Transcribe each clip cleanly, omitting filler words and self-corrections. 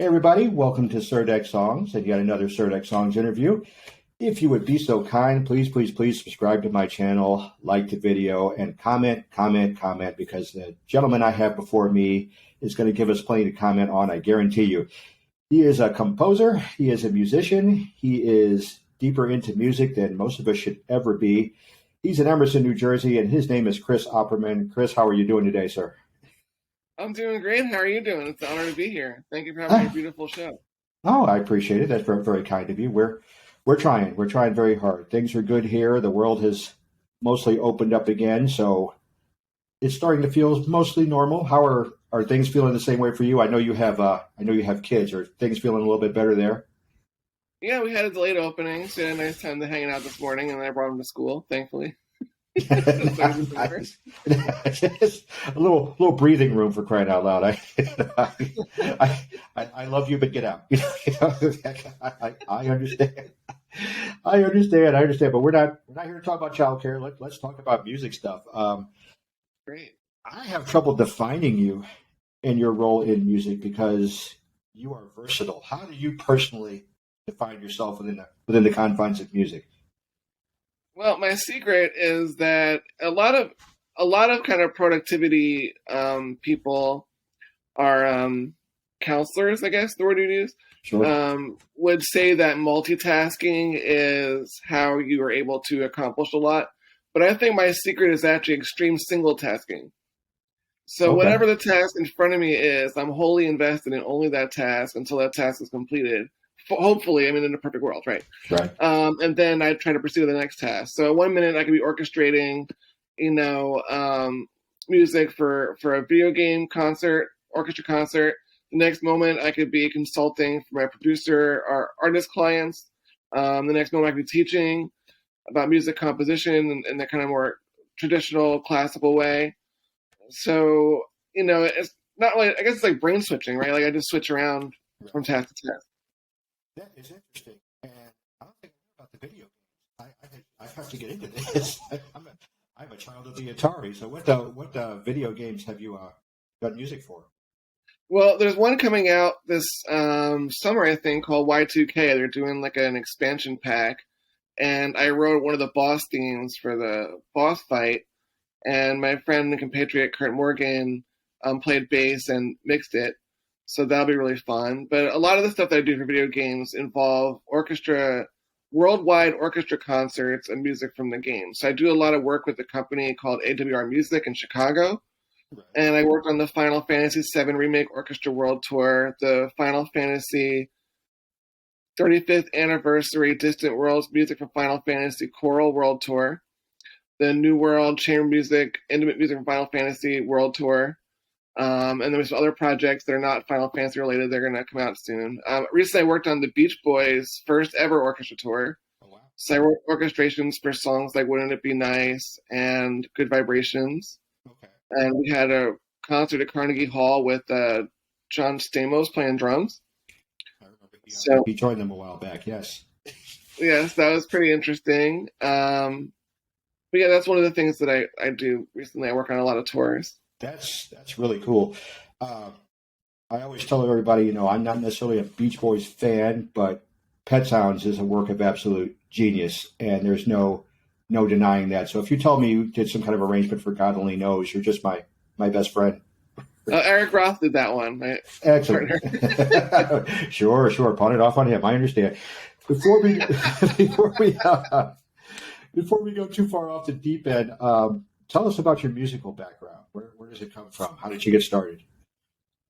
Hey everybody, welcome to CirdecSongs and yet another CirdecSongs interview. If you would be so kind, please subscribe to my channel, like the video, and comment, because the gentleman I have before me is going to give us plenty to comment on, I guarantee you. He is a composer, he is a musician, he is deeper into music than most of us should ever be. He's in Emerson, New Jersey, and his name is Chris Opperman. Chris, how are you doing today, sir? I'm doing great. How are you doing? It's an honor to be here. Thank you for having a beautiful show. Oh, I appreciate it. That's very, very kind of you. We're trying. We're trying very hard. Things are good here. The world has mostly opened up again, so it's starting to feel mostly normal. How are things feeling the same way for you? I know you have kids. Are things feeling a little bit better there? Yeah, we had a delayed opening, so we had a nice time to hanging out this morning, and I brought them to school, thankfully. A little breathing room, for crying out loud. I love you, but get out. I understand. I understand. But we're not here to talk about childcare. Let's talk about music stuff. Great. I have trouble defining you and your role in music because you are versatile. How do you personally define yourself within the confines of music? Well, my secret is that a lot of kind of productivity people are counselors, I guess the word you use. Sure. Would say that multitasking is how you are able to accomplish a lot. But I think my secret is actually extreme single tasking. So whatever the task in front of me is, I'm wholly invested in only that task until that task is completed. Hopefully, I mean, in a perfect world, right? Right. And then I try to pursue the next task. So 1 minute I could be orchestrating, music for a video game concert, orchestra concert. The next moment I could be consulting for my producer or artist clients. The next moment I could be teaching about music composition in the kind of more traditional classical way. So, it's not really, I guess it's like brain switching, right? Like I just switch around from task to task. That is interesting, and I don't think I know about the video games. I have to get into this. I'm a child of the Atari. So what video games have you got music for? Well, there's one coming out this summer, I think, called Y2K. They're doing like an expansion pack, and I wrote one of the boss themes for the boss fight, and my friend and compatriot Kurt Morgan played bass and mixed it. So that'll be really fun. But a lot of the stuff that I do for video games involve worldwide orchestra concerts and music from the game. So I do a lot of work with a company called AWR Music in Chicago. Right. And I worked on the Final Fantasy VII Remake Orchestra World Tour, the Final Fantasy 35th Anniversary Distant Worlds Music from Final Fantasy Choral World Tour, the New World Chamber Music, Intimate Music from Final Fantasy World Tour. And then there's other projects that are not Final Fantasy related. They're going to come out soon. Recently, I worked on the Beach Boys' first ever orchestra tour. Oh, wow. So I wrote orchestrations for songs like "Wouldn't It Be Nice" and "Good Vibrations." Okay. And we had a concert at Carnegie Hall with John Stamos playing drums. I remember he joined them a while back. Yes. Yes, that was pretty interesting. But yeah, that's one of the things that I do recently. I work on a lot of tours. That's really cool. I always tell everybody, I'm not necessarily a Beach Boys fan, but Pet Sounds is a work of absolute genius, and there's no denying that. So if you tell me you did some kind of arrangement for God Only Knows, you're just my best friend. Eric Roth did that one. Excellent. Sure. Pawn it off on him. I understand. Before we go too far off the deep end, tell us about your musical background. Where does it come from? How did you get started?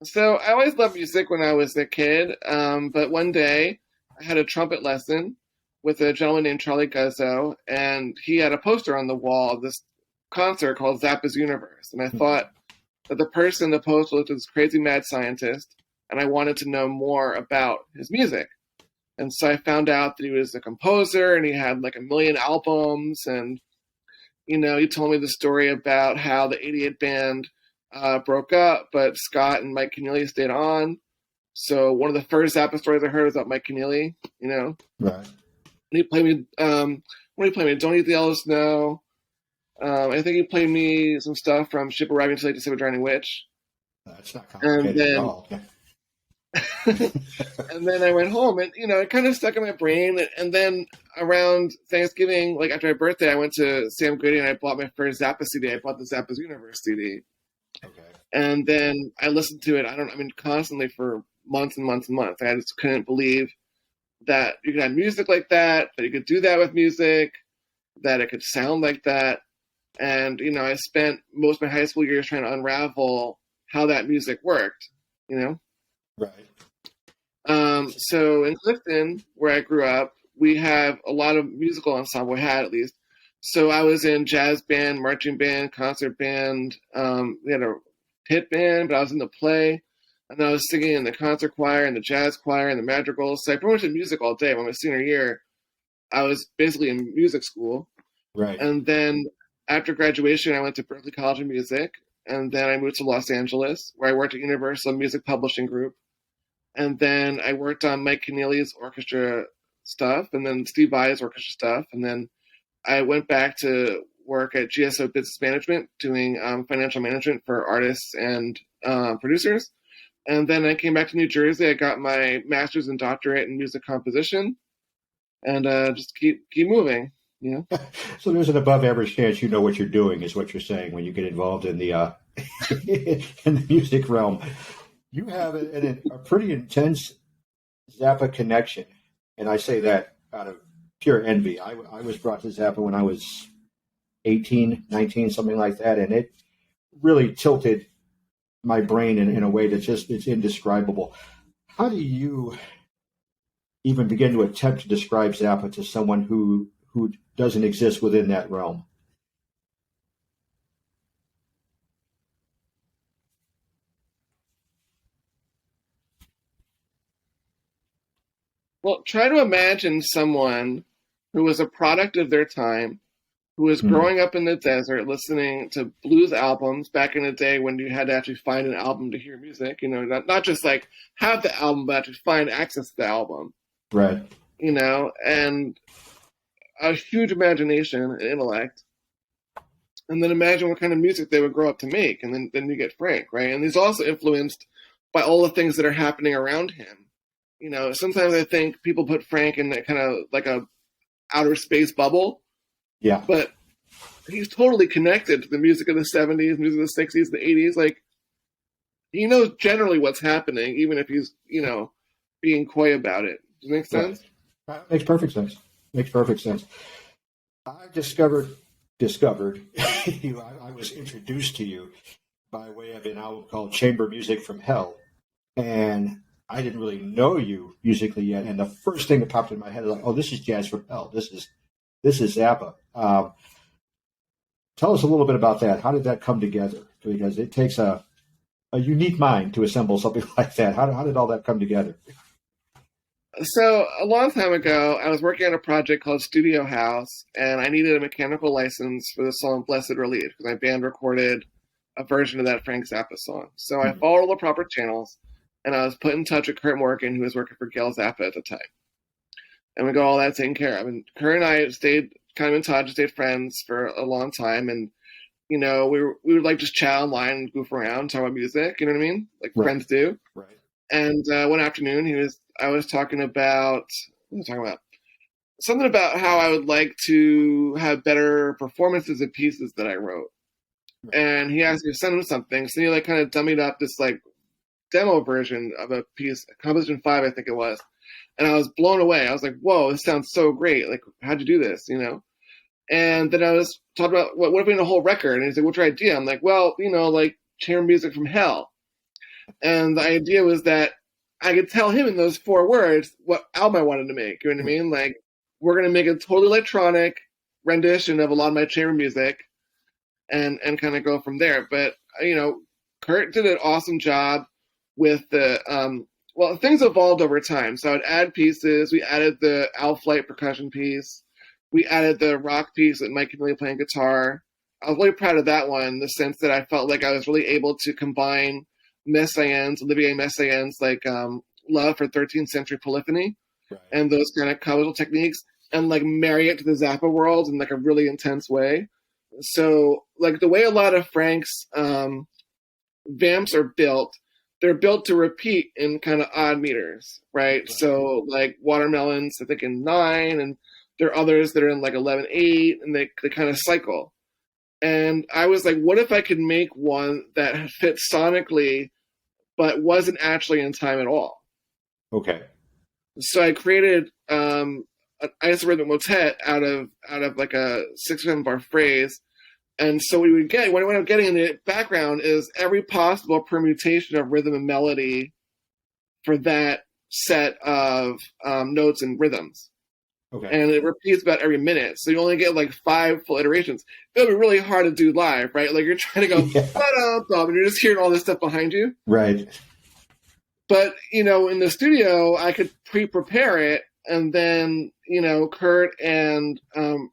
So I always loved music when I was a kid, but one day I had a trumpet lesson with a gentleman named Charlie Guzzo, and he had a poster on the wall of this concert called Zappa's Universe. And I thought that the person in the poster looked like this crazy mad scientist, and I wanted to know more about his music. And so I found out that he was a composer, and he had like 1 million albums, and he told me the story about how the 88 band broke up, but Scott and Mike Keneally stayed on. So one of the first Zappa stories I heard was about Mike Keneally, Right. And he played me, Don't Eat the Yellow Snow. I think he played me some stuff from Ship Arriving Too Late to Save a Drowning Witch. That's not complicated at all. And then I went home, and it kind of stuck in my brain. And then around Thanksgiving, like after my birthday, I went to Sam Goody and I bought my first Zappa CD. I bought the Zappa's Universe CD. Okay. And then I listened to it, constantly for months and months and months. I just couldn't believe that you could have music like that you could do that with music, that it could sound like that. And, I spent most of my high school years trying to unravel how that music worked, Right. So in Clifton, where I grew up, we have a lot of musical ensemble, we had at least. So I was in jazz band, marching band, concert band. We had a pit band, but I was in the play. And then I was singing in the concert choir and the jazz choir and the madrigals. So I pretty much did music all day. When my senior year, I was basically in music school. Right. And then after graduation, I went to Berklee College of Music. And then I moved to Los Angeles, where I worked at Universal Music Publishing Group. And then I worked on Mike Keneally's orchestra stuff, and then Steve Vai's orchestra stuff. And then I went back to work at GSO Business Management, doing financial management for artists and producers. And then I came back to New Jersey. I got my master's and doctorate in music composition, and just keep moving. So there's an above average chance you know what you're doing, is what you're saying, when you get involved in the in the music realm. You have a pretty intense Zappa connection, and I say that out of pure envy. I was brought to Zappa when I was 18, 19, something like that, and it really tilted my brain in a way that's it's indescribable. How do you even begin to attempt to describe Zappa to someone who doesn't exist within that realm? Well, try to imagine someone who was a product of their time, who was growing up in the desert, listening to blues albums back in the day when you had to actually find an album to hear music, not just like have the album, but actually find access to the album. Right. And a huge imagination and intellect. And then imagine what kind of music they would grow up to make. And then you get Frank, right? And he's also influenced by all the things that are happening around him. Sometimes I think people put Frank in that kind of like a outer space bubble. Yeah. But he's totally connected to the music of the 70s, music of the 60s, the 80s. Like, he knows generally what's happening, even if he's, being coy about it. Does it make sense? Right. Makes perfect sense. Makes perfect sense. I discovered you. I was introduced to you by way of an album called Chamber Music from Hell. And I didn't really know you musically yet. And the first thing that popped in my head is like, oh, this is Jazz from Hell. This is Zappa. Tell us a little bit about that. How did that come together? Because it takes a unique mind to assemble something like that. How did all that come together? So a long time ago, I was working on a project called Studio House, and I needed a mechanical license for the song Blessed Relief, because my band recorded a version of that Frank Zappa song. So I followed all the proper channels, and I was put in touch with Kurt Morgan, who was working for Gail Zappa at the time. And we got all that taken care of. And Kurt and I stayed kind of in touch, stayed friends for a long time. And, we would like just chat online and goof around, talk about music, you know what I mean? Like friends do. Right. And one afternoon, I was talking about, something about how I would like to have better performances of pieces that I wrote. Right. And he asked me to send him something. So he kind of dummied up this demo version of a piece, Composition 5, I think it was. And I was blown away. I was like, whoa, this sounds so great. Like, how'd you do this, And then I was talking about, what if we made a whole record? And he's like, what's your idea? I'm like, well, Chamber Music from Hell. And the idea was that I could tell him in those 4 words what album I wanted to make. You know what I mean? Like, we're going to make a totally electronic rendition of a lot of my chamber music and kind of go from there. But, Kurt did an awesome job with the, things evolved over time. So I'd add pieces. We added the Owl Flight percussion piece. We added the rock piece with Mike Keneally playing guitar. I was really proud of that one, in the sense that I felt like I was really able to combine Olivier Messiaen's love for 13th century polyphony, right, and those kind of compositional techniques, and marry it to the Zappa world in a really intense way. So the way a lot of Frank's vamps are built, they're built to repeat in kind of odd meters, right? So like watermelons, I think in 9, and there are others that are in like 11/8, and they kind of cycle. And I was like, what if I could make one that fits sonically, but wasn't actually in time at all? Okay. So I created an isorhythmic motet out of like a 6/7 bar phrase. And so what we would get, what I'm getting in the background is every possible permutation of rhythm and melody for that set of notes and rhythms. Okay. And it repeats about every minute. So you only get like 5 full iterations. It'll be really hard to do live, right? Like you're trying to go, ba-dum-bum, and you're just hearing all this stuff behind you. Right. But, you know, in the studio, I could pre-prepare it. And then, you know, Kurt and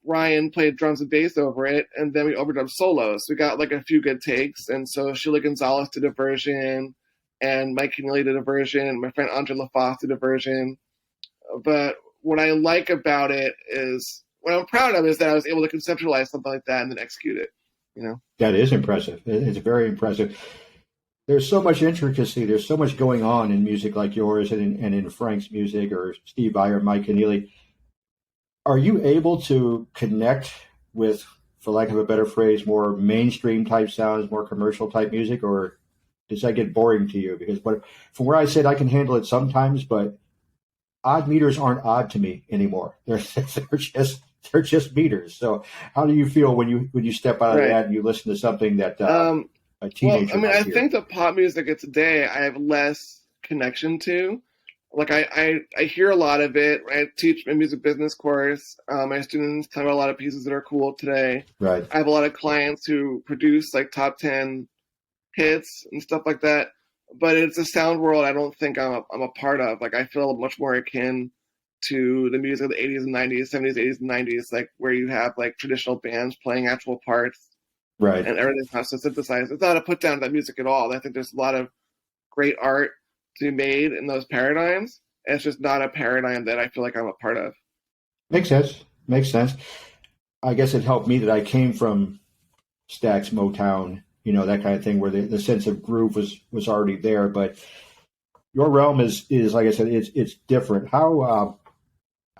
Ryan played drums and bass over it. And then we overdubbed solos. We got like a few good takes. And so Sheila Gonzalez did a version. And Mike Keneally did a version. And my friend Andre LaFosse did a version. But what I like about it is, what I'm proud of is that I was able to conceptualize something like that and then execute it, you know? That is impressive. It's very impressive. There's so much intricacy. There's so much going on in music like yours and in Frank's music or Steve Vai or Mike Keneally. Are you able to connect with, for lack of a better phrase, more mainstream type sounds, more commercial type music, or does that get boring to you? Because from where I sit, I can handle it sometimes, but odd meters aren't odd to me anymore. They're just meters. So how do you feel when you step out of that and you listen to something that a teenager? Well, I mean, I think the pop music of today I have less connection to. Like I hear a lot of it. I teach a music business course. My students tell me about a lot of pieces that are cool today. Right. I have a lot of clients who produce like top 10 hits and stuff like that. But it's a sound world I don't think I'm a part of. Like I feel much more akin to the music of the 80s and 90s, 70s, 80s and 90s, like where you have like traditional bands playing actual parts. Right. And everything's not so synthesized. It's not a put down of that music at all. I think there's a lot of great art to be made in those paradigms. And it's just not a paradigm that I feel like I'm a part of. Makes sense. I guess it helped me that I came from Stax, Motown, you know, that kind of thing, where the sense of groove was already there. But your realm is like I said, it's different. How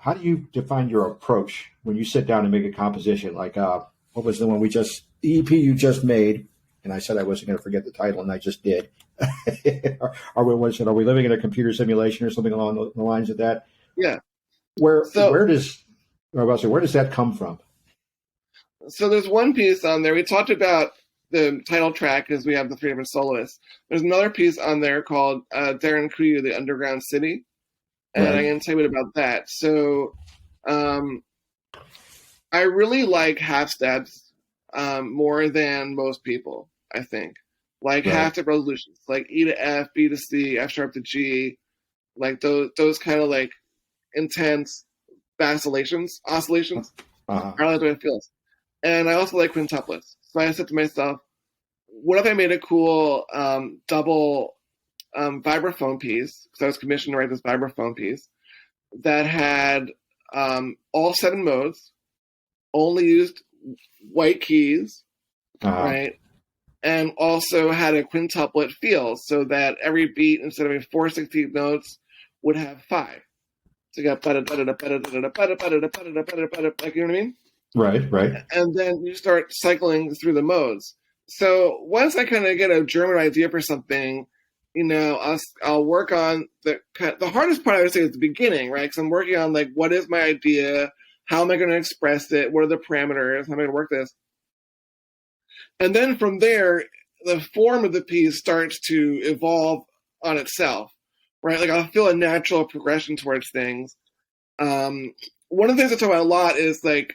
do you define your approach when you sit down and make a composition? Like what was the EP you just made? And I said I wasn't going to forget the title, and I just did. Are we living in a computer simulation or something along the lines of that? Yeah. Where does that come from? So there's one piece on there. We talked about the title track because we have the 3 different soloists. There's another piece on there called Darren Kuyu, The Underground City. And I'm going to tell you a bit about that. So I really like half steps more than most people, I think. Like half step resolutions, like E to F, B to C, F sharp to G, like those kind of like intense oscillations. I like the way it feels. And I also like quintuplets. So I said to myself, what if I made a cool double vibraphone piece, because I was commissioned to write this vibraphone piece, that had all 7 modes, only used white keys, right? And also had a quintuplet feel, so that every beat, instead of having 4 16th notes, would have 5. So you got like, you know what I mean? Right. And then you start cycling through the modes. So once I kind of get a German idea for something, you know, I'll work on the hardest part, I would say, is the beginning, right? Because I'm working on like, what is my idea? How am I going to express it? What are the parameters? How am I going to work this? And then from there, the form of the piece starts to evolve on itself, right? Like I'll feel a natural progression towards things. One of the things I talk about a lot is like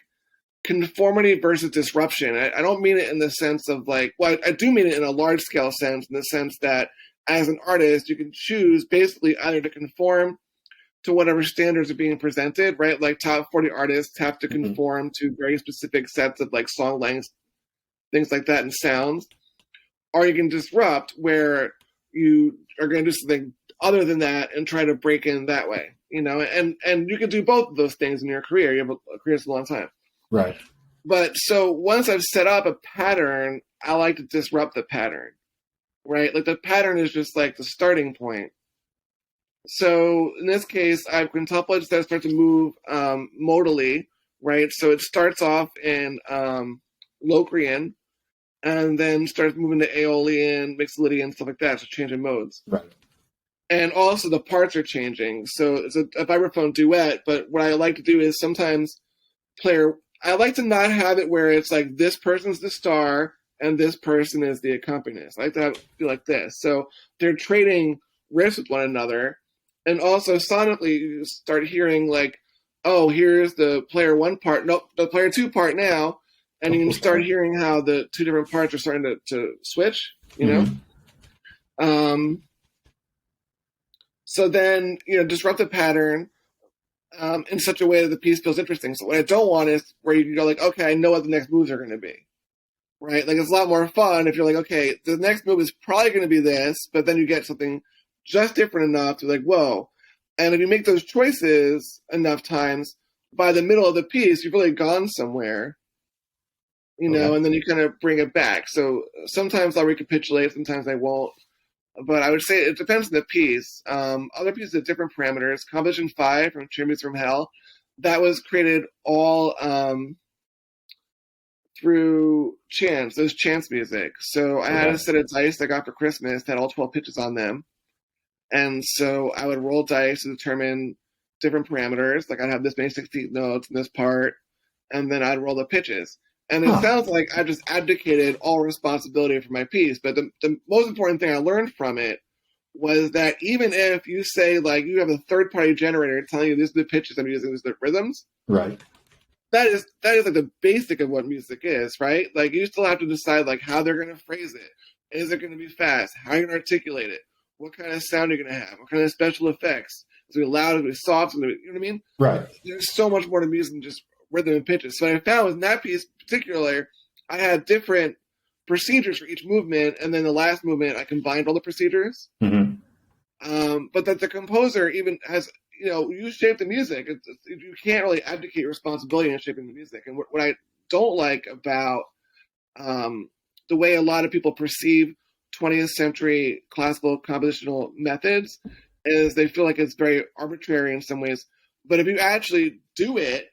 conformity versus disruption. I don't mean it in the sense of like, well, I do mean it in a large scale sense, in the sense that as an artist, you can choose basically either to conform to whatever standards are being presented, right? Like top 40 artists have to conform to very specific sets of like song lengths, things like that, and sounds. Or you can disrupt, where you are going to do something other than that and try to break in that way, you know? And you can do both of those things in your career. You have a career for a long time. Right. But so once I've set up a pattern, I like to disrupt the pattern. right? Like the pattern is just like the starting point. So in this case, I've quintuplets that start to move modally, right? So it starts off in Locrian and then starts moving to Aeolian, Mixolydian, stuff like that. So changing modes. Right. And also the parts are changing. So it's a vibraphone duet, but what I like to do is sometimes I like to not have it where it's like this person's the star and this person is the accompanist. I like to feel like this. So they're trading riffs with one another. And also sonically you start hearing like, oh, here's the player one part, nope, the player two part now. And you can start hearing how the two different parts are starting to switch, you know? So then, disrupt the pattern in such a way that the piece feels interesting. So what I don't want is where you can go like, okay, I know what the next moves are going to be, right? Like it's a lot more fun if you're like, okay, the next move is probably going to be this, but then you get something just different enough to be like, whoa. And if you make those choices enough times, by the middle of the piece, you've really gone somewhere, and then you kind of bring it back. So sometimes I'll recapitulate, sometimes I won't. But I would say it depends on the piece. Other pieces have different parameters. Composition 5 from Cheer Music from Hell, that was created all through chance. There's chance music. So I had a set of dice I got for Christmas that had all 12 pitches on them. And so I would roll dice to determine different parameters. Like I'd have this many 16th notes in this part, and then I'd roll the pitches. And it sounds like I just abdicated all responsibility for my piece. But the most important thing I learned from it was that even if you say, like, you have a third-party generator telling you these are the pitches I'm using, these are the rhythms. Right. That is like the basic of what music is, right? Like, you still have to decide, like, how they're going to phrase it. Is it going to be fast? How are you going to articulate it? What kind of sound are you going to have? What kind of special effects? Is it going to be loud? Is it going to be soft? You know what I mean? Right. There's so much more to music than just rhythm and pitches. So what I found was in that piece particularly, I had different procedures for each movement, and then the last movement I combined all the procedures. But that the composer even has, you shape the music. You can't really abdicate responsibility in shaping the music. And what I don't like about the way a lot of people perceive 20th century classical compositional methods is they feel like it's very arbitrary in some ways. But if you actually do it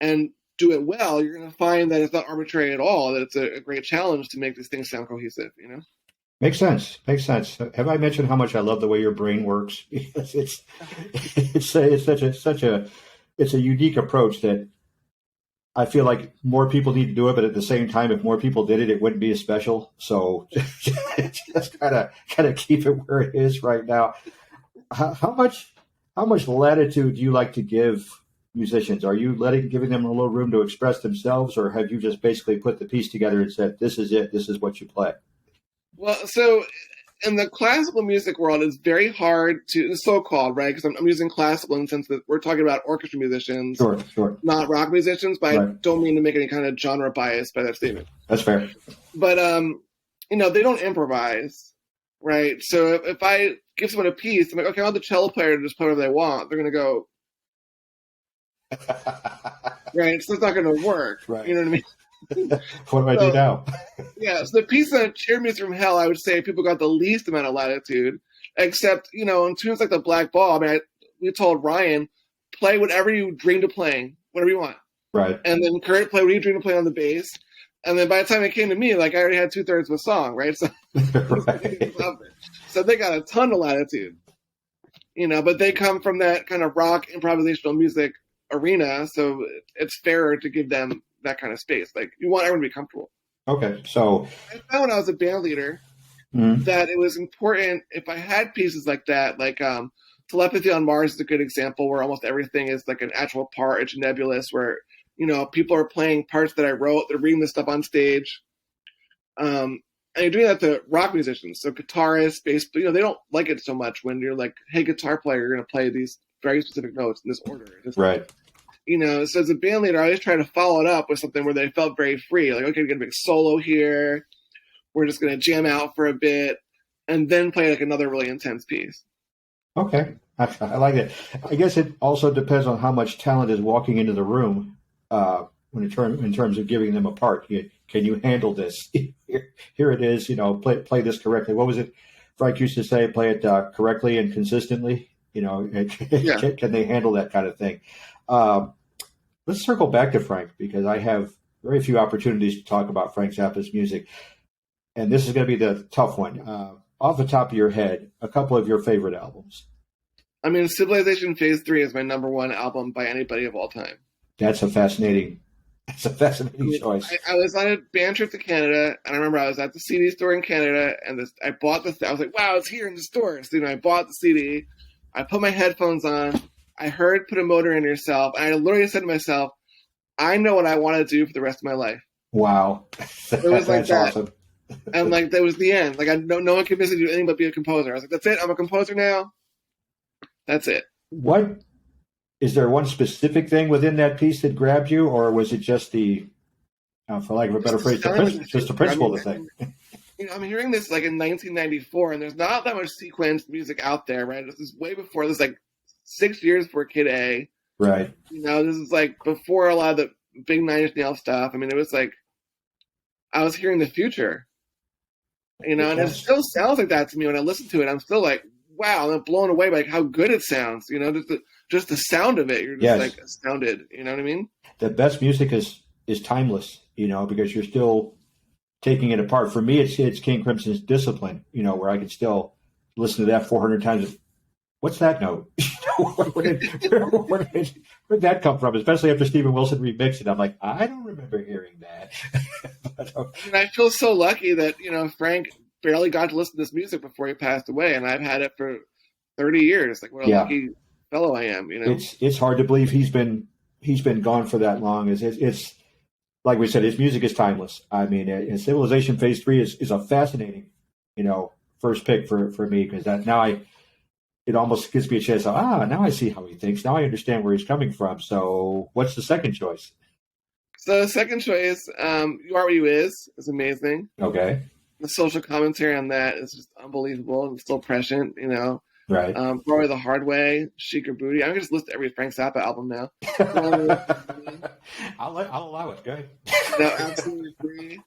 and do it well, you're going to find that it's not arbitrary at all, that it's a great challenge to make these things sound cohesive, Makes sense. Have I mentioned how much I love the way your brain works? It's a unique approach that I feel like more people need to do it, but at the same time, if more people did it, it wouldn't be as special. So just kind of keep it where it is right now. How much latitude do you like to give musicians? Are you giving them a little room to express themselves, or have you just basically put the piece together and said, this is it, this is what you play? Well, so in the classical music world, it's very hard to, so-called, right? Because I'm using classical in the sense that we're talking about orchestra musicians, sure, not rock musicians, but right. I don't mean to make any kind of genre bias by that statement. That's fair. But, they don't improvise, right? So if I give someone a piece, I'm like, okay, I want the cello player to just play whatever they want. They're going to go, right? So it's not going to work. Right. You know what I mean? What do I do now? Yeah, so the piece on Cheer Music from Hell, I would say people got the least amount of latitude, except, in tunes like the Black Ball, we told Ryan, play whatever you dream to playing, whatever you want. Right. And then Kurt, play what you dream to play on the bass. And then by the time it came to me, like, I already had 2/3 of a song, right? So, right. So they got a ton of latitude, but they come from that kind of rock improvisational music arena, so it's fairer to give them that kind of space. Like, you want everyone to be comfortable. Okay, so I found when I was a band leader that it was important if I had pieces like that, like Telepathy on Mars is a good example where almost everything is like an actual part. It's nebulous where, people are playing parts that I wrote, they're reading this stuff on stage. And you're doing that to rock musicians. So guitarists, bass, they don't like it so much when you're like, hey, guitar player, you're going to play these very specific notes in this order. Right. So as a band leader, I always try to follow it up with something where they felt very free. Like, okay, we're going to make a solo here. We're just going to jam out for a bit and then play like another really intense piece. Okay. I like it. I guess it also depends on how much talent is walking into the room. in terms of giving them a part? Can you handle this? Here it is. Play this correctly. What was it Frank used to say? Play it correctly and consistently. Yeah. Can they handle that kind of thing? Let's circle back to Frank, because I have very few opportunities to talk about Frank Zappa's music, and this is going to be the tough one. Off the top of your head, a couple of your favorite albums. I mean, Civilization Phase 3 is my number one album by anybody of all time. That's a fascinating choice. I was on a band trip to Canada, and I remember I was at the CD store in Canada, and I bought this. I was like, wow, it's here in the store. So, I bought the CD. I put my headphones on. I heard Put a Motor in Yourself, and I literally said to myself, I know what I want to do for the rest of my life. Wow. It was like that. Awesome. And that was the end. No one convinced me to do anything but be a composer. I was like, that's it. I'm a composer now. That's it. What is there one specific thing within that piece that grabbed you, or was it just the, for lack of a better phrase, just the principle of the thing? I'm hearing this in 1994, and there's not that much sequenced music out there, right? This is way before. This is 6 years before Kid A. Right. This is before a lot of the big Nine Inch Nails stuff. I mean, it was I was hearing the future. And it still sounds like that to me when I listen to it. I'm still wow, I'm blown away by how good it sounds. Just the sound of it. You're just astounded. You know what I mean? The best music is timeless, because you're still taking it apart. For me, it's King Crimson's Discipline, where I can still listen to that 400 times. What's that note? Where did that come from? Especially after Steven Wilson remixed it. I'm like, I don't remember hearing that. And I feel so lucky that, Frank barely got to listen to this music before he passed away, and I've had it for 30 years. What a lucky fellow I am, It's hard to believe he's been gone for that long. It's like we said, his music is timeless. I mean, Civilization Phase 3 is a fascinating, first pick for me, because it almost gives me a chance. Now I see how he thinks. Now I understand where he's coming from. So what's the second choice? So the second choice, You Are What You Is amazing. Okay. The social commentary on that is just unbelievable and still prescient, Right. Probably The Hard Way, Chic or Booty. I'm going to just list every Frank Zappa album now. I'll allow it. Go ahead. No, absolutely free.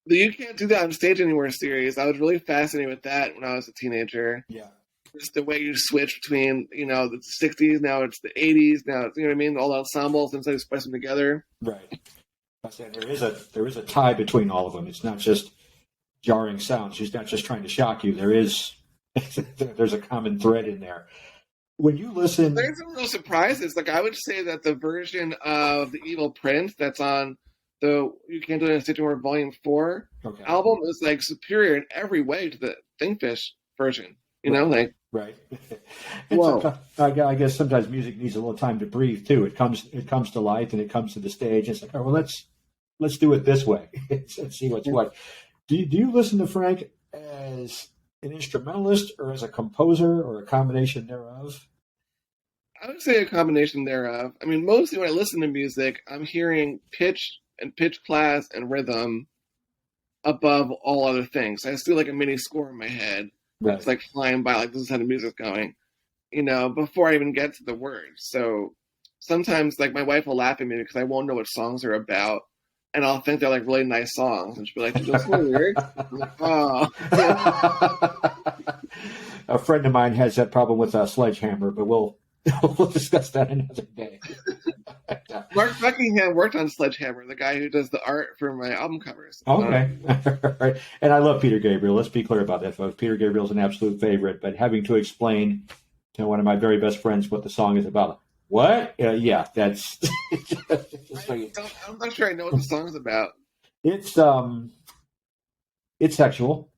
The You Can't Do That on Stage Anymore series, I was really fascinated with that when I was a teenager. Yeah. Just the way you switch between, the 60s, now it's the 80s, now it's, all the ensembles, and so you splice them together. Right. I said there is a tie between all of them. It's not just jarring sounds. She's not just trying to shock you. There's a common thread in there. When you listen, there's some real surprises. I would say that the version of The Evil Prince that's on the You Can't Do It in Stage Anymore Volume 4 album is superior in every way to the Thingfish version. Right. I guess sometimes music needs a little time to breathe too. It comes to life and it comes to the stage. It's well, let's do it this way. Let's see what's what. Do you listen to Frank as an instrumentalist or as a composer or a combination thereof? I would say a combination thereof. I mean, mostly when I listen to music, I'm hearing pitch and pitch class and rhythm above all other things. I see a mini score in my head. Right. It's flying by, this is how the music's going, before I even get to the words. So sometimes my wife will laugh at me because I won't know what songs are about, and I'll think they're really nice songs, and she'll be like, "Did you listen to the lyrics?" I'm like, oh. A friend of mine has that problem with Sledgehammer, but we'll discuss that another day. Mark Buckingham worked on Sledgehammer, the guy who does the art for my album covers. Okay. And I love Peter Gabriel. Let's be clear about that, folks. Peter Gabriel's an absolute favorite, but having to explain to one of my very best friends what the song is about. What? Yeah, that's... I'm not sure I know what the song's about. It's sexual.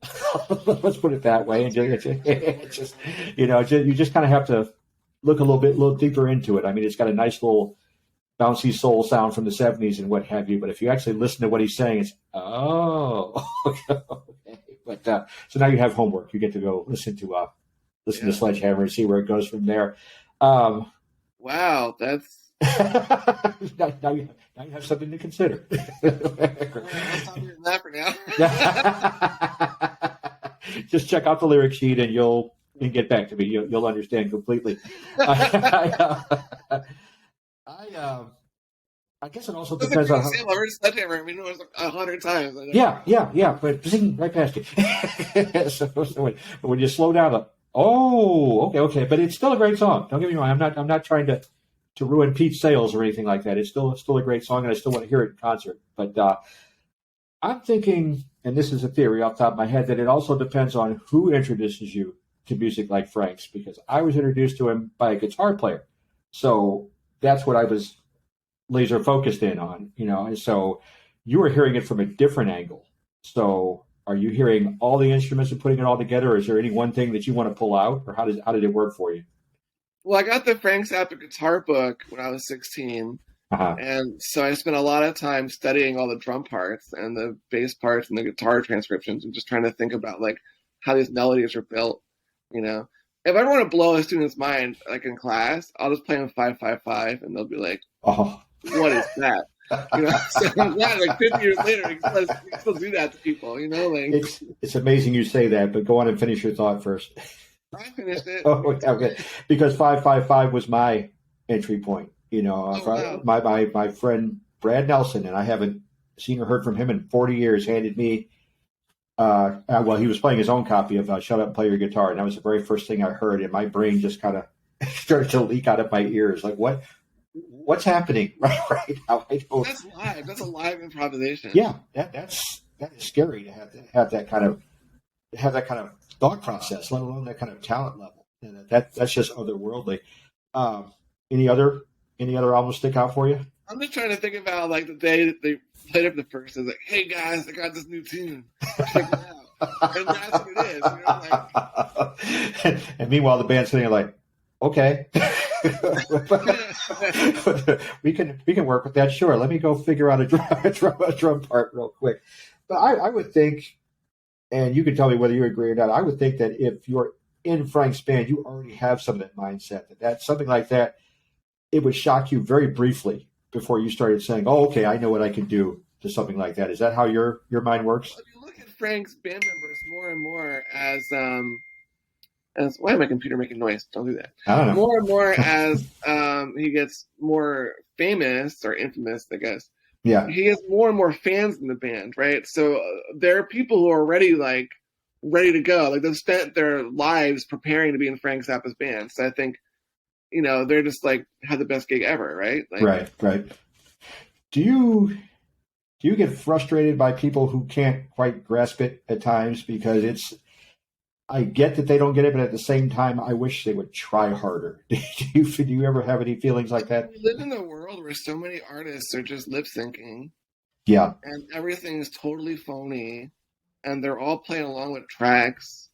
Let's put it that way. And it's just, you just kind of have to look a little deeper into it. I mean, it's got a nice little bouncy soul sound from the 70s and what have you. But if you actually listen to what he's saying, it's, okay. But so now you have homework. You get to go listen to Sledgehammer and see where it goes from there. Wow, that's now you have something to consider. Let's not do that for now. Just check out the lyric sheet and you'll get back to me. You'll understand completely. I guess it also That's a depends great on how. example. I heard Sledgehammer. I mean, it was like 100 times. Yeah, but zing, right past you. So when you slow down, like, oh, okay, but it's still a great song. Don't get me wrong. I'm not trying to ruin Pete's sales or anything like that. It's still a great song, and I still want to hear it in concert. But I'm thinking, and this is a theory off the top of my head, that it also depends on who introduces you to music like Frank's, because I was introduced to him by a guitar player. So that's what I was laser focused in on, and so you were hearing it from a different angle. So are you hearing all the instruments and putting it all together, or is there any one thing that you want to pull out, or how did it work for you? Well, I got the Frank Zappa guitar book when I was 16. Uh-huh. And so I spent a lot of time studying all the drum parts and the bass parts and the guitar transcriptions and just trying to think about like how these melodies are built, you know. If I want to blow a student's mind, like in class, I'll just play them 5-5-5 and they'll be like, Oh. what is that? So I'm glad like 50 years later we can still do that to people, like it's amazing you say that, but go on and finish your thought first. I finished it. Oh, okay. Because 5-5-5 was my entry point. Wow. My friend Brad Nelson, and I haven't seen or heard from him in 40 years, handed me. Well, he was playing his own copy of "Shut Up, Play Your Guitar," and that was the very first thing I heard, and my brain just kind of started to leak out of my ears. Like, what's happening right now? I don't. That's live. That's a live improvisation. Yeah, that is scary to have that kind of thought process, let alone that kind of talent level. And that's just otherworldly. Any other albums stick out for you? I'm just trying to think about like the day that they played up the first. I was like, "Hey guys, I got this new tune. Check it out." And that's what it is. And meanwhile, the band's sitting there like, "Okay, we can work with that. Sure, let me go figure out a drum part real quick." But I would think, and you can tell me whether you agree or not. I would think that if you're in Frank's band, you already have some of that mindset. That something like that, it would shock you very briefly before you started saying, "Oh, okay, I know what I can do to something like that." Is that how your mind works? Well, if you look at Frank's band members more and more as why am my computer making noise? Don't do that. I don't know. More and more as he gets more famous or infamous, I guess. Yeah. He has more and more fans in the band, right? So there are people who are already like ready to go. Like they've spent their lives preparing to be in Frank Zappa's band. So I think, they're just like had the best gig ever, right? Like, Right. Do you get frustrated by people who can't quite grasp it at times? Because I get that they don't get it, but at the same time, I wish they would try harder. Do you ever have any feelings like that? We live in a world where so many artists are just lip syncing. Yeah. And everything is totally phony. And they're all playing along with tracks.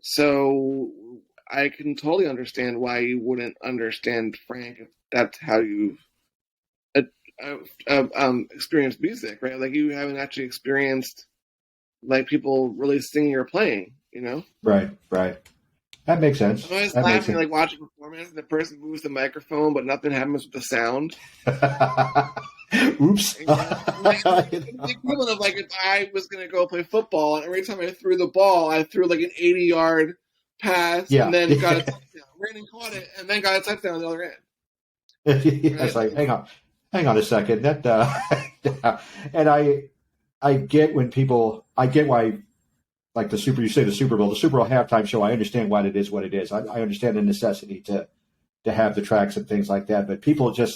So I can totally understand why you wouldn't understand Frank if that's how you experience music, right? Like you haven't actually experienced like people really singing or playing, Right. That makes sense. I'm always laughing, like watching a performance, and the person moves the microphone, but nothing happens with the sound. Oops. The equivalent of like if I was going to go play football, and every time I threw the ball, I threw like an 80-yard pass, and then got a touchdown. Ran and caught it, and then got a touchdown on the other end. It's like, hang on a second. And I get when people, I get why, like the Super Bowl halftime show. I understand why it is what it is. I understand the necessity to have the tracks and things like that. But people are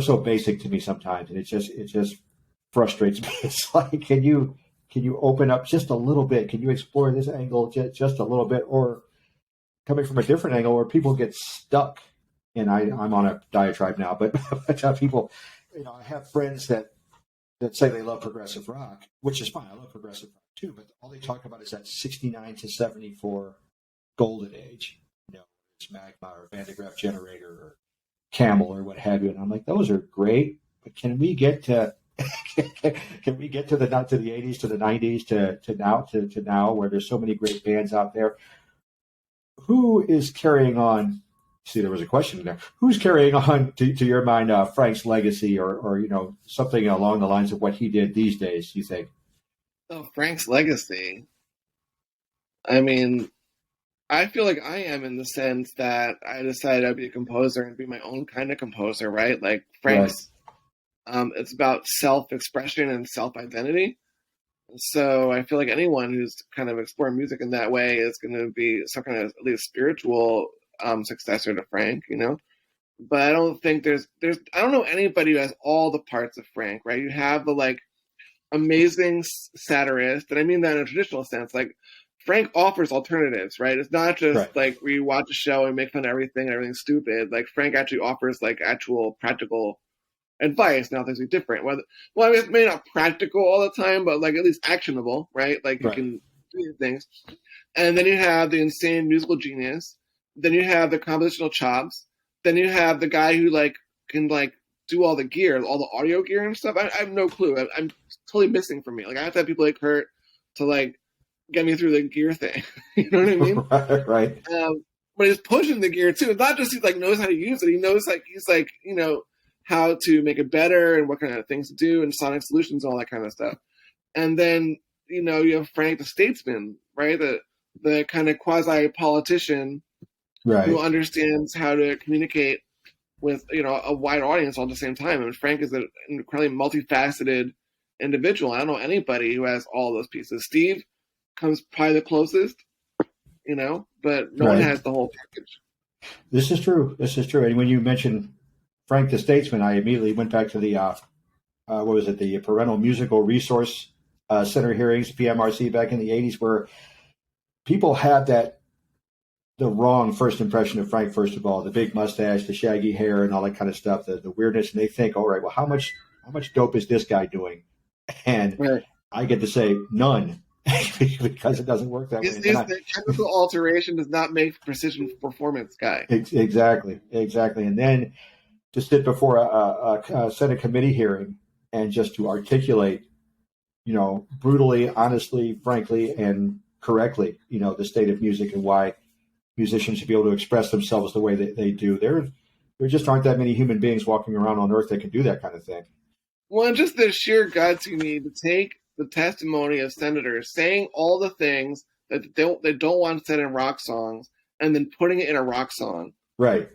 so basic to me sometimes, and it just frustrates me. It's like, can you open up just a little bit? Can you explore this angle just a little bit, or coming from a different angle where people get stuck? And I'm on a diatribe now, but people, I have friends that say they love progressive rock, which is fine. I love progressive rock too, but all they talk about is that 69 to 74 golden age. It's Magma or Van de Graaff Generator or Camel or what have you. And I'm like, those are great, but can we get to the 80s, to the 90s, to now where there's so many great bands out there? Who is carrying on? See, there was a question there. Who's carrying on to your mind, Frank's legacy, or something along the lines of what he did these days? You think? Oh, Frank's legacy. I mean, I feel like I am in the sense that I decided I'd be a composer and be my own kind of composer, right? Like Right. Frank's, it's about self-expression and self-identity. So I feel like anyone who's kind of exploring music in that way is going to be some kind of at least spiritual successor to Frank, you know. But I don't think there's I don't know anybody who has all the parts of Frank, right? You have the like amazing satirist, and I mean that in a traditional sense. Like Frank offers alternatives, right? It's not just Right. like we watch a show and make fun of everything and everything's stupid. Like Frank actually offers like actual practical advice. Now things are different. Well, I mean, it's maybe not practical all the time, but like at least actionable, right? Like you Right. can do these things. And then you have the insane musical genius. Then you have the compositional chops. Then you have the guy who like can like do all the gear, all the audio gear and stuff. I have no clue. I'm totally missing from me. Like I have to have people like Kurt to like get me through the gear thing. You know what I mean? Right. But he's pushing the gear too. It's not just he like knows how to use it. He knows like he's like, you know, how to make it better and what kind of things to do and sonic solutions and all that kind of stuff. And then, you know, you have Frank the statesman, right? The kind of quasi politician Right. who understands how to communicate with, you know, a wide audience all at the same time. And Frank is an incredibly multifaceted individual. I don't know anybody who has all those pieces. Steve comes probably the closest, you know, but no one Right. has the whole package. This is true. This is true. And when you mentioned Frank the Statesman, I immediately went back to the what was it? The Parental Musical Resource Center hearings, PMRC, back in the '80s, where people had the wrong first impression of Frank. First of all, the big mustache, the shaggy hair, and all that kind of stuff, the weirdness, and they think, all right, well, how much dope is this guy doing? And Right. I get to say none. Because it doesn't work that way. The chemical alteration does not make precision performance guy. Exactly. And then to sit before a Senate committee hearing and just to articulate, you know, brutally, honestly, frankly, and correctly, you know, the state of music and why musicians should be able to express themselves the way that they do. There just aren't that many human beings walking around on Earth that can do that kind of thing. Well, just the sheer guts you need to take the testimony of senators saying all the things that they don't want said in rock songs and then putting it in a rock song. Right.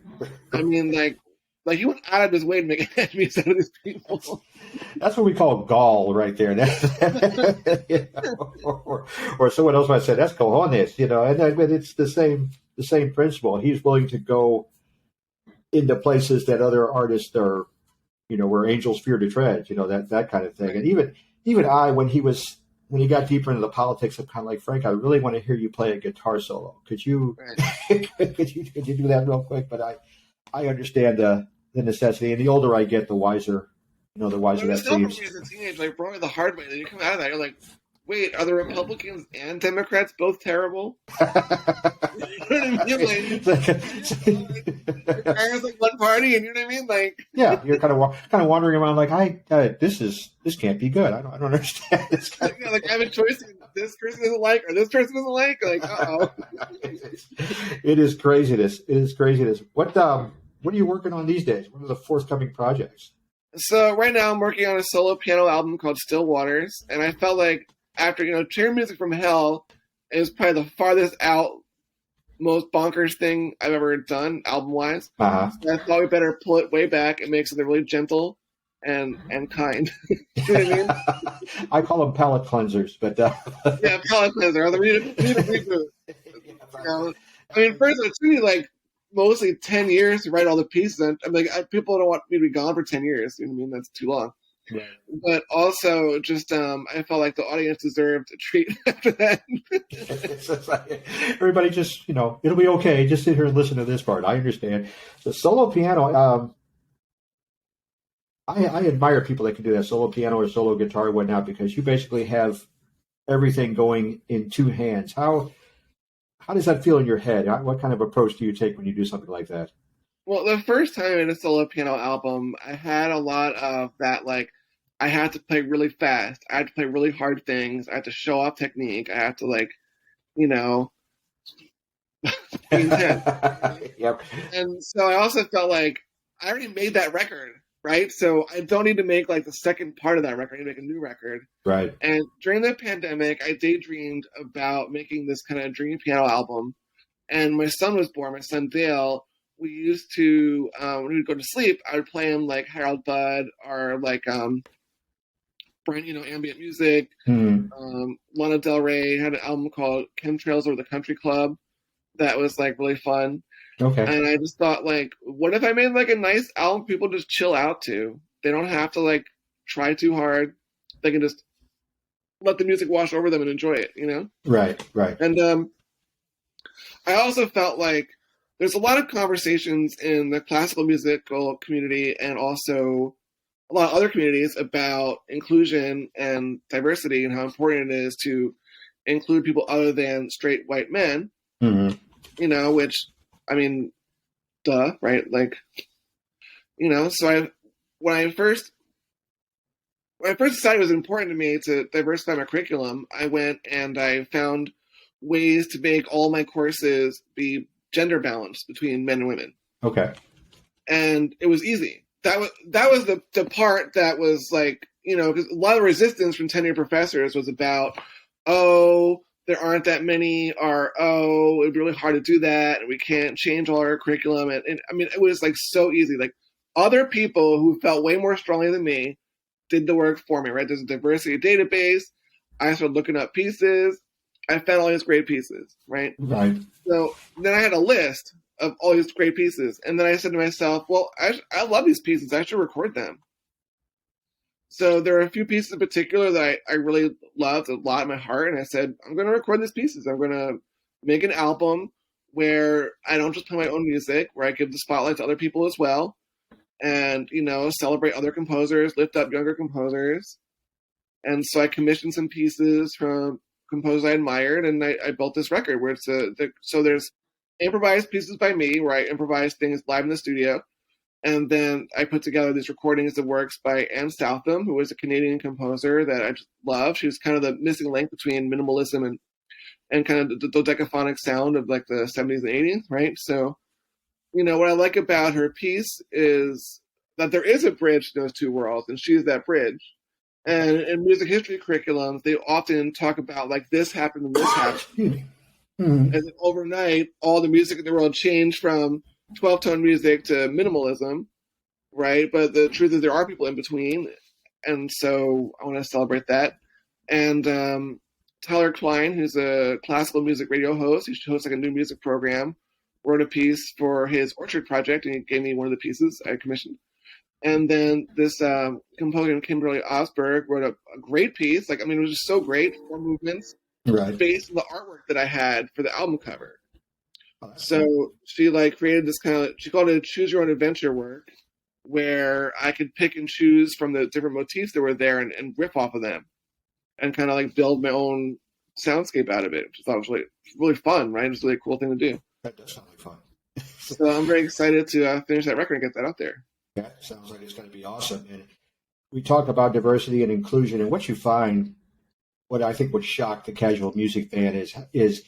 I mean, like he went out of his way to make enemies out of these people. That's what we call gall right there. You know, or someone else might say that's cojones, you know, and it's the same principle. He's willing to go into places that other artists are, you know, where angels fear to tread, you know, that kind of thing. And even I, when he got deeper into the politics, I'm kind of like, Frank, I really want to hear you play a guitar solo. Could you could you do that real quick? But I understand the necessity, and the older I get, the wiser, you know, the wiser that seems. As a teenager, like probably the hard way. Then you come out of that, you're like, wait, are the Republicans and Democrats both terrible? You know what I mean? Like, there's like one party, and you know what I mean? Like, yeah, you're kind of wandering around like, this can't be good. I don't understand this. Yeah, like I have a choice. This person doesn't like, or this person doesn't like. Like, uh-oh. It is craziness. What are you working on these days? What are the forthcoming projects? So right now I'm working on a solo piano album called Still Waters, and I felt like after, you know, Chair Music from Hell is probably the farthest out, most bonkers thing I've ever done album-wise. Uh-huh. So I thought we better pull it way back and make something really gentle and kind. You know what I mean? I call them palate cleansers, but yeah, palate cleanser. Or the reboot. You know? I mean, first it took me like mostly 10 years to write all the pieces. I'm like, people don't want me to be gone for 10 years. You know what I mean? That's too long. Right. But also, just I felt like the audience deserved a treat after that. It's like, everybody just, you know, it'll be okay. Just sit here and listen to this part. I understand. The solo piano, I admire people that can do that, solo piano or solo guitar and whatnot, because you basically have everything going in two hands. How does that feel in your head? What kind of approach do you take when you do something like that? Well, the first time in a solo piano album, I had a lot of that, like, I had to play really fast. I had to play really hard things. I had to show off technique. I had to, like, you know, be intense. Yep. And so I also felt like I already made that record, right? So I don't need to make, like, the second part of that record. I need to make a new record. Right. And during the pandemic, I daydreamed about making this kind of dream piano album. and my son was born, my son Dale, we used to, when we'd go to sleep, I would play him like Harold Budd or like ambient music. Lana Del Rey had an album called Chemtrails Over the Country Club that was like really fun. Okay. And I just thought, like, what if I made like a nice album people just chill out to? They don't have to like try too hard. They can just let the music wash over them and enjoy it, you know? Right. And I also felt like there's a lot of conversations in the classical musical community and also a lot of other communities about inclusion and diversity and how important it is to include people other than straight white men. You know, which, I mean, duh, right? Like, you know, so when I first decided it was important to me to diversify my curriculum, I went and I found ways to make all my courses be gender balanced between men and women. Okay. And it was easy. That was the part that was like, you know, because a lot of resistance from tenured professors was about, oh, there aren't that many, or oh, it'd be really hard to do that, and we can't change all our curriculum. And I mean, it was like so easy. Like other people who felt way more strongly than me did the work for me, right? There's a diversity database. I started looking up pieces. I found all these great pieces, right? Right. So then I had a list of all these great pieces. And then I said to myself, well, I love these pieces. I should record them. So there are a few pieces in particular that I really loved a lot in my heart. And I said, I'm going to record these pieces. I'm going to make an album where I don't just play my own music, where I give the spotlight to other people as well. And, you know, celebrate other composers, lift up younger composers. And so I commissioned some pieces from composers I admired, and I built this record where so there's improvised pieces by me, where I improvise things live in the studio. And then I put together these recordings of works by Anne Southam, who was a Canadian composer that I just love. She was kind of the missing link between minimalism and kind of the dodecaphonic sound of like the 70s and 80s, right? So, you know, what I like about her piece is that there is a bridge to those two worlds, and she's that bridge. And in music history curriculums, they often talk about like this happened and this happened. And then overnight, all the music in the world changed from 12-tone music to minimalism, right? But the truth is there are people in between. And so I want to celebrate that. And Tyler Klein, who's a classical music radio host, he hosts like a new music program, wrote a piece for his Orchard project, and he gave me one of the pieces I commissioned. And then this composer, Kimberly Osberg, wrote a great piece. Like, I mean, it was just so great, 4 movements, right, based on the artwork that I had for the album cover. Oh, so cool. She like created this kind of, she called it a choose your own adventure work, where I could pick and choose from the different motifs that were there and riff off of them and kind of like build my own soundscape out of it, which I thought was really, really fun, right? It was a really cool thing to do. That does sound like fun. So I'm very excited to finish that record and get that out there. Yeah, sounds like it's going to be awesome. And we talk about diversity and inclusion, and what you find, what I think would shock the casual music fan is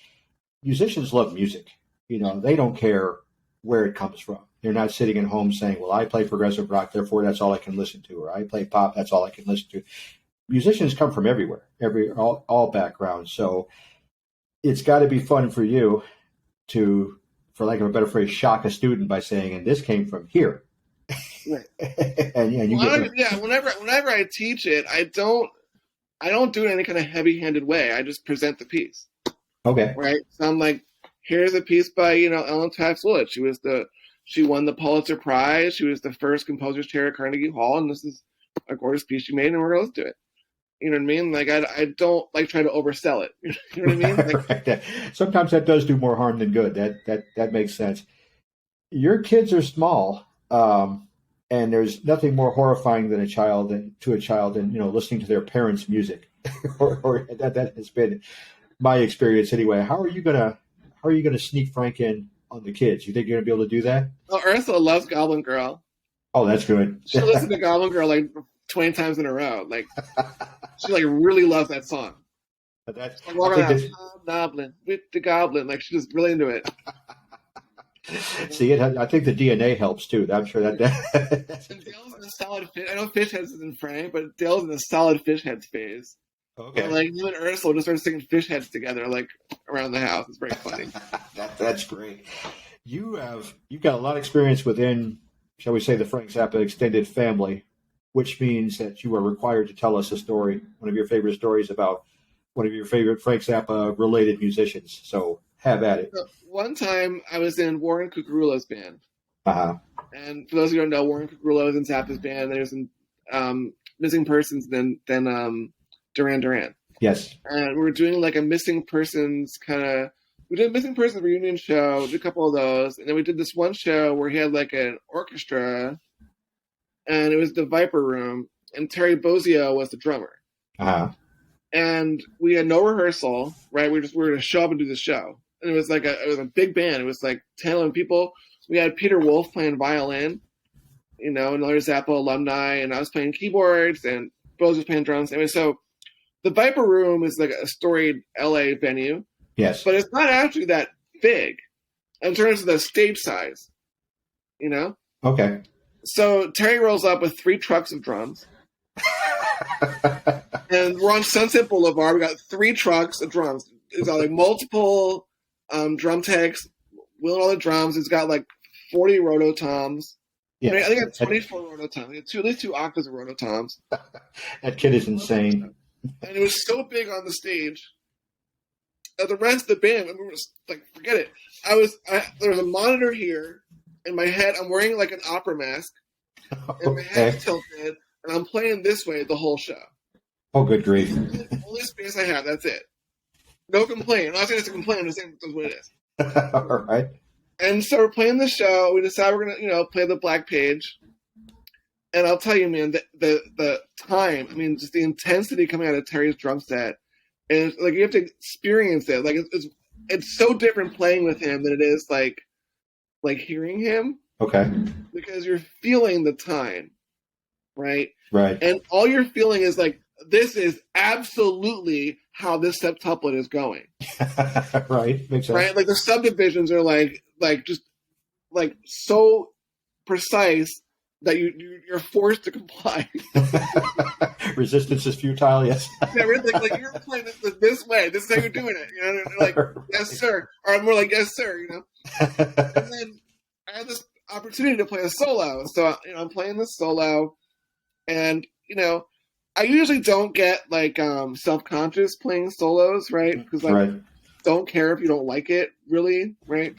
musicians love music. You know, they don't care where it comes from. They're not sitting at home saying, well, I play progressive rock, therefore that's all I can listen to, or I play pop, that's all I can listen to. Musicians come from everywhere, all backgrounds. So it's got to be fun for you to, for lack of a better phrase, shock a student by saying, and this came from here. Right. Whenever I teach it, I don't do it in any kind of heavy-handed way. I just present the piece. Okay. Right. So I'm like, here's a piece by, you know, Ellen Taft-Willett. She won the Pulitzer Prize. She was the first composer's chair at Carnegie Hall, and this is a gorgeous piece she made, and we're going to listen to it. You know what I mean? Like, I don't like try to oversell it. You know what I mean? Like, right. Sometimes that does do more harm than good. That makes sense. Your kids are small, and there's nothing more horrifying than a child and you know, listening to their parents' music, or that has been my experience anyway. How are you gonna sneak Frank in on the kids? You think you're gonna be able to do that? Well, Ursula loves Goblin Girl. Oh, that's good. She'll listen to Goblin Girl like 20 times in a row. Like, she like really loves that song. That's Goblin with the Goblin. Like, she's just really into it. See, I think the DNA helps too. I'm sure that. And Dale's in a solid fish. I know fish heads isn't Frank, but Dale's in a solid fish heads phase. Okay. Like him and Ursula just started singing fish heads together, like around the house. It's very funny. That's great. You've got a lot of experience within, shall we say, the Frank Zappa extended family, which means that you are required to tell us a story, one of your favorite stories about one of your favorite Frank Zappa related musicians. So have at it. So, one time I was in Warren Cucurulo's band. Uh-huh. And for those of you who don't know, Warren Cucurulo is in Zappa's band. There's in Missing Persons, then Duran Duran. Yes. And we were doing like a missing persons kind of. We did a missing persons reunion show, did a couple of those, and then we did this one show where he had like an orchestra, and it was the Viper Room, and Terry Bozzio was the drummer. Uh-huh. And we had no rehearsal, right? We were going to show up and do the show, and it was a big band. It was like 10, 11 people. We had Peter Wolf playing violin, another Zappa alumni, and I was playing keyboards, and Bose was playing drums. Anyway, so the Viper Room is like a storied LA venue. Yes. But it's not actually that big in terms of the stage size, Okay. So Terry rolls up with 3 trucks of drums. And we're on Sunset Boulevard. We got 3 trucks of drums. It's got like multiple drum techs wheeling all the drums. It's got like 40 rototoms. Yeah. I think I have 24 rototoms. I had at least 2 octaves of rototoms. That kid is insane. And it was so big on the stage. The rest of the band, we were just like, forget it. There was a monitor here in my head. I'm wearing like an opera mask, and my head's tilted, and I'm playing this way the whole show. Oh, good grief! Only space I have. That's it. No complaint. I'm not saying it's a complaint. I'm just saying that's what it is. All right. And so we're playing the show. We decide we're gonna, play the Black Page. And I'll tell you, man, the time. I mean, just the intensity coming out of Terry's drum set. And like you have to experience it. Like it's so different playing with him than it is like hearing him. Okay. Because you're feeling the time, right? Right. And all you're feeling is like this is absolutely how this septuplet is going. Right. Makes sense. Right. Like the subdivisions are like just like so precise that you're forced to comply. Resistance is futile, yes. Yeah, really, like you're playing this way. This is how you're doing it. And they're like, yes, sir. Or I'm more like, yes, sir. And then I had this opportunity to play a solo. So, I'm playing this solo. And, I usually don't get like self-conscious playing solos, right? Because I don't care if you don't like it, really, right?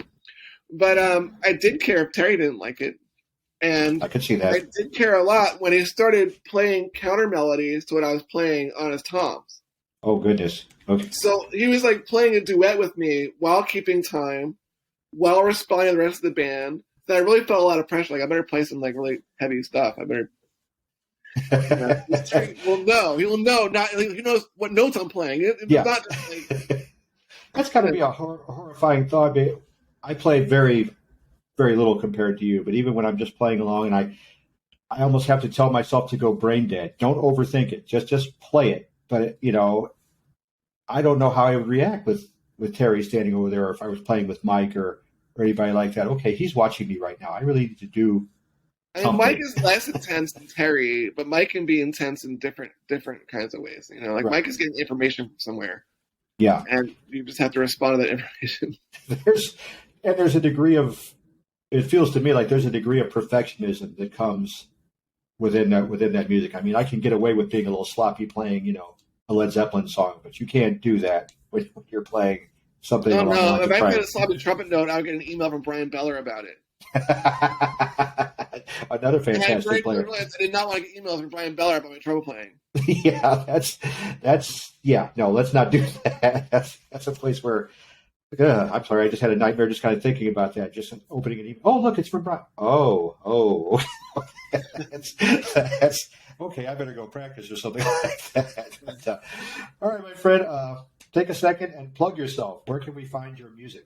But I did care if Terry didn't like it. And I could see that. I did care a lot when he started playing counter melodies to what I was playing on his toms. Oh, goodness. Okay. So he was like playing a duet with me while keeping time, while responding to the rest of the band. So I really felt a lot of pressure. Like, I better play some like really heavy stuff. I better. Terry will know. He will know. He knows what notes I'm playing. It's not just like. That's got to be a horrifying thought. I play very, very little compared to you, but even when I'm just playing along, and I almost have to tell myself to go brain dead. Don't overthink it. Just play it. But I don't know how I would react with Terry standing over there, or if I was playing with Mike or anybody like that. Okay, he's watching me right now. I really need to do. I mean, Mike is less intense than Terry, but Mike can be intense in different kinds of ways. Mike is getting information from somewhere. Yeah, and you just have to respond to that information. There's a degree of. It feels to me like there's a degree of perfectionism that comes within that music. I mean, I can get away with being a little sloppy playing, a Led Zeppelin song, but you can't do that when you're playing something. No. If I played a sloppy trumpet note, I would get an email from Brian Beller about it. Another fantastic player. I did not want to get emails from Brian Beller about my trumpet playing. Yeah, that's no. Let's not do that. That's a place where. I'm sorry. I just had a nightmare just kind of thinking about that. Just opening an email. Oh, look, it's from Brian. Oh. that's okay. I better go practice or something like that. But, all right, my friend. Take a second and plug yourself. Where can we find your music?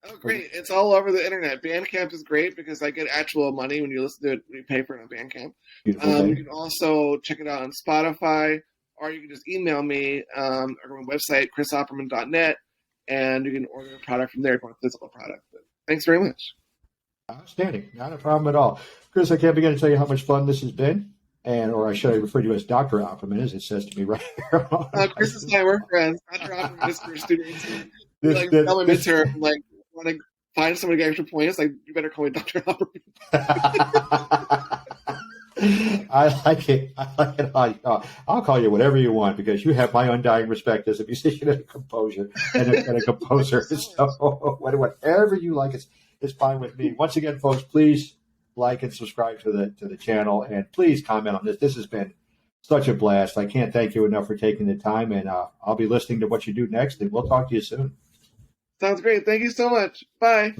Oh, great. It's all over the internet. Bandcamp is great because I get actual money when you listen to it, when you pay for it on Bandcamp. You can also check it out on Spotify, or you can just email me or my website, chrisopperman.net, and you can order a product from there if you want a physical product. But thanks very much. Outstanding. Not a problem at all. Chris, I can't begin to tell you how much fun this has been. or I should I refer to you as Dr. Opperman, as it says to me right here. Chris and I were friends. Dr. Opperman is for students. We This, tell him this, midterm, want to find someone to get extra points, you better call me Dr. Opperman. I like it. I'll call you whatever you want because you have my undying respect as a musician and a composer and a composer. So whatever you like is fine with me. Once again, folks, please like and subscribe to the channel, and please comment on this. This has been such a blast. I can't thank you enough for taking the time, and I'll be listening to what you do next, and we'll talk to you soon. Sounds great. Thank you so much. Bye.